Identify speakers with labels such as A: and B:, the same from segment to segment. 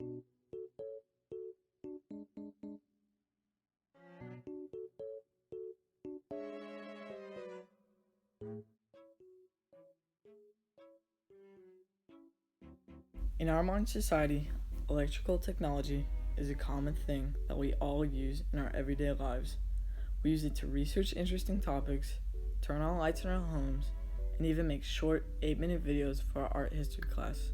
A: In our modern society, electrical technology is a common thing that we all use in our everyday lives. We use it to research interesting topics, turn on lights in our homes, and even make short 8-minute videos for our art history class.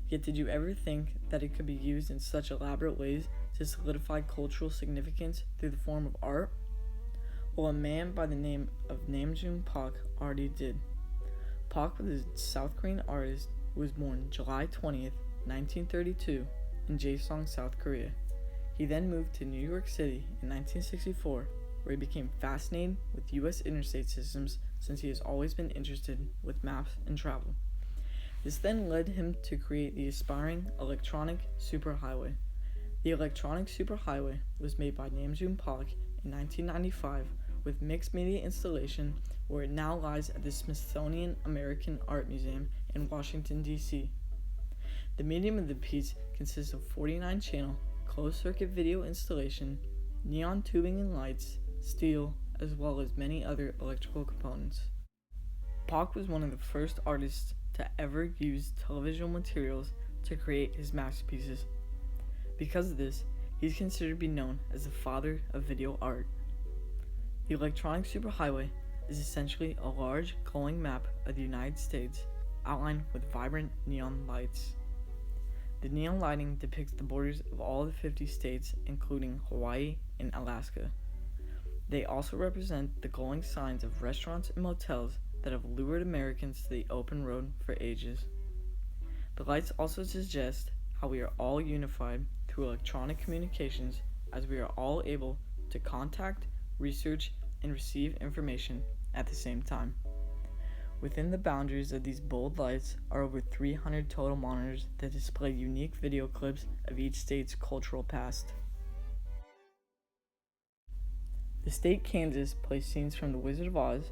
A: Yet did you ever think that it could be used in such elaborate ways to solidify cultural significance through the form of art? Well, a man by the name of Namjoon Park already did. Park was a South Korean artist who was born July 20th, 1932 in Jaesong, South Korea. He then moved to New York City in 1964, where he became fascinated with U.S. interstate systems since he has always been interested with maps and travel. This then led him to create the aspiring electronic superhighway. The electronic superhighway was made by Namjoon Park in 1995 with mixed media installation, where it now lies at the Smithsonian American Art Museum in Washington, D.C. The medium of the piece consists of 49-channel closed-circuit video installation, neon tubing and lights, steel, as well as many other electrical components. Park was one of the first artists to ever use television materials to create his masterpieces. Because of this, he's considered to be known as the father of video art. The electronic superhighway is essentially a large glowing map of the United States outlined with vibrant neon lights. The neon lighting depicts the borders of all the 50 states, including Hawaii and Alaska. They also represent the glowing signs of restaurants and motels that have lured Americans to the open road for ages. The lights also suggest how we are all unified through electronic communications, as we are all able to contact, research, and receive information at the same time. Within the boundaries of these bold lights are over 300 total monitors that display unique video clips of each state's cultural past. The state Kansas plays scenes from The Wizard of Oz.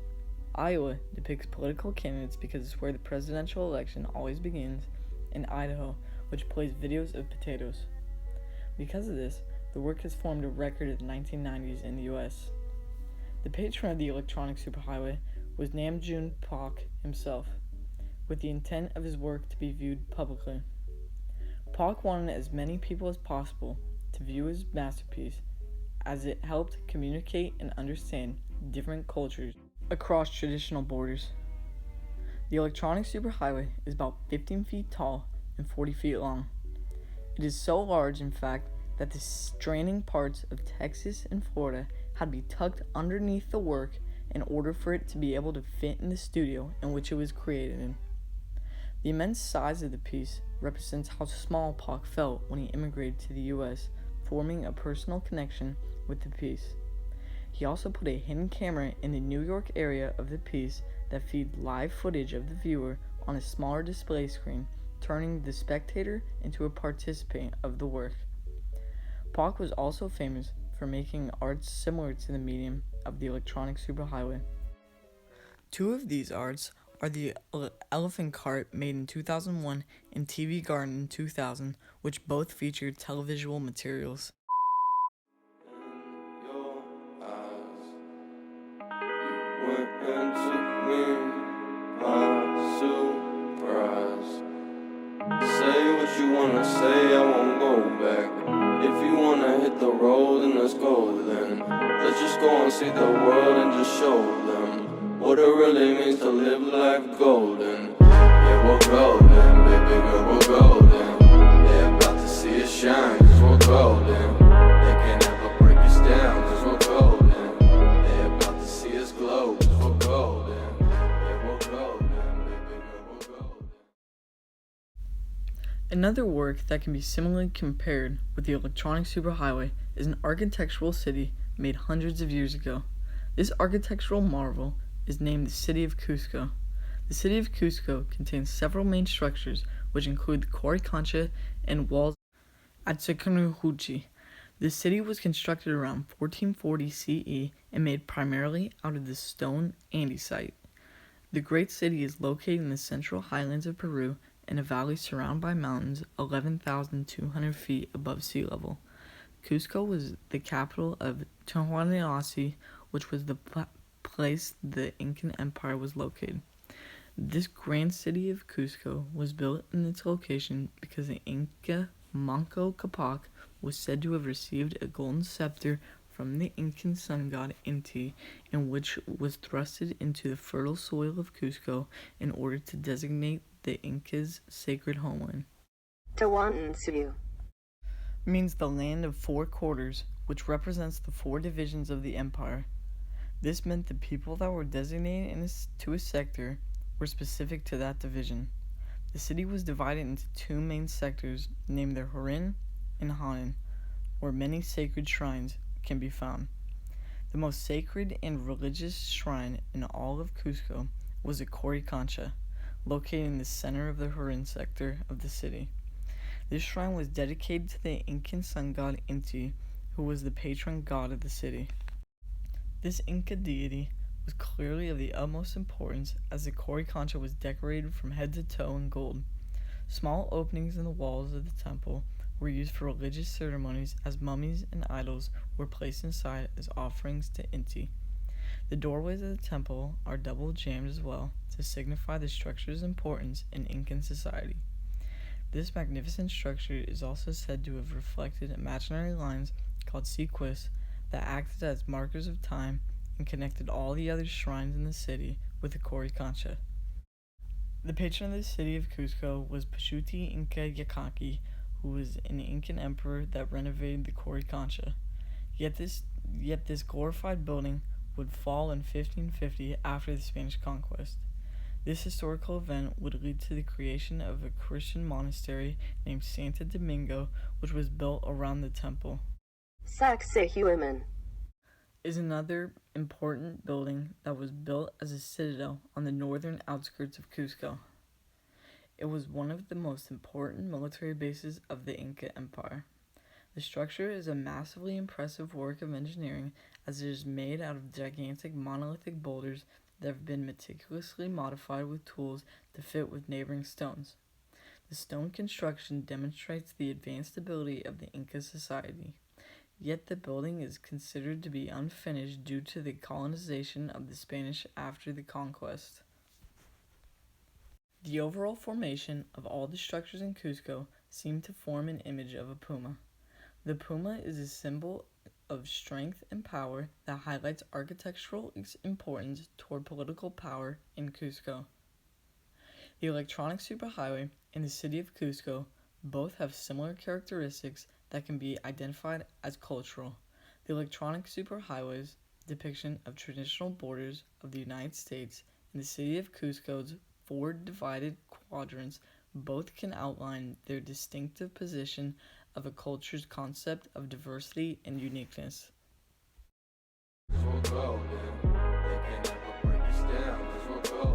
A: Iowa depicts political candidates because it's where the presidential election always begins, and Idaho, which plays videos of potatoes. Because of this, the work has formed a record of the 1990s in the US. The patron of the electronic superhighway was Namjoon Park himself, with the intent of his work to be viewed publicly. Park wanted as many people as possible to view his masterpiece, as it helped communicate and understand different cultures across traditional borders. The electronic superhighway is about 15 feet tall and 40 feet long. It is so large, in fact, that the straining parts of Texas and Florida had to be tucked underneath the work in order for it to be able to fit in the studio in which it was created in. The immense size of the piece represents how small Park felt when he immigrated to the US, forming a personal connection with the piece. He also put a hidden camera in the New York area of the piece that feeds live footage of the viewer on a smaller display screen, turning the spectator into a participant of the work. Park was also famous for making arts similar to the medium of the electronic superhighway. Two of these arts are the elephant cart made in 2001 and TV Garden in 2000, which both featured televisual materials.
B: Went and took me by surprise. Say what you wanna say, I won't go back. If you wanna hit the road, then let's go then. Let's just go and see the world and just show them what it really means to live life golden. Yeah, we're golden, baby girl, we're golden. They're about to see us shine, cause we're golden. They can't ever break us down, cause we're golden. They're about to see us glow, cause we're golden. Yeah, we're golden, baby girl, we're golden.
A: Another work that can be similarly compared with the electronic superhighway is an architectural city made hundreds of years ago. This architectural marvel is named the city of Cusco. The city of Cusco contains several main structures, which include the Coricancha and walls at Tsukunuhuchi. The city was constructed around 1440 CE and made primarily out of the stone andesite. The great city is located in the central highlands of Peru in a valley surrounded by mountains 11,200 feet above sea level. Cusco was the capital of Tihuanahuasi, which was the place the Incan Empire was located. This grand city of Cusco was built in its location because the Inca Manco Capac was said to have received a golden scepter from the Incan sun god Inti, in which was thrusted into the fertile soil of Cusco in order to designate the Incas' sacred homeland.
C: Tawantinsuyu
A: Means the land of four quarters, which represents the four divisions of the empire. This meant the people that were designated to a sector were specific to that division. The city was divided into two main sectors named the Hurin and Hanan, where many sacred shrines can be found. The most sacred and religious shrine in all of Cusco was the Coricancha, located in the center of the Hurin sector of the city. This shrine was dedicated to the Incan sun god Inti, who was the patron god of the city. This Inca deity was clearly of the utmost importance, as the Coricancha was decorated from head to toe in gold. Small openings in the walls of the temple were used for religious ceremonies, as mummies and idols were placed inside as offerings to Inti. The doorways of the temple are double jammed as well, to signify the structure's importance in Incan society. This magnificent structure is also said to have reflected imaginary lines called sequis that acted as markers of time and connected all the other shrines in the city with the Coricancha. The patron of the city of Cusco was Pachuti Inca Yakaki, who was an Incan emperor that renovated the Coricancha. Yet this glorified building would fall in 1550 after the Spanish conquest. This historical event would lead to the creation of a Christian monastery named Santo Domingo, which was built around the temple.
C: Sacsayhuman
A: Is another important building that was built as a citadel on the northern outskirts of Cusco. It was one of the most important military bases of the Inca Empire. The structure is a massively impressive work of engineering, as it is made out of gigantic monolithic boulders that have been meticulously modified with tools to fit with neighboring stones. The stone construction demonstrates the advanced ability of the Inca society, yet the building is considered to be unfinished due to the colonization of the Spanish after the conquest. The overall formation of all the structures in Cusco seem to form an image of a puma. The puma is a symbol of strength and power that highlights architectural importance toward political power in Cusco. The electronic superhighway and the city of Cusco both have similar characteristics that can be identified as cultural. The electronic superhighway's depiction of traditional borders of the United States and the city of Cusco's four divided quadrants both can outline their distinctive position of a culture's concept of diversity and uniqueness.
B: This will go, man. They can never break us down. This will go.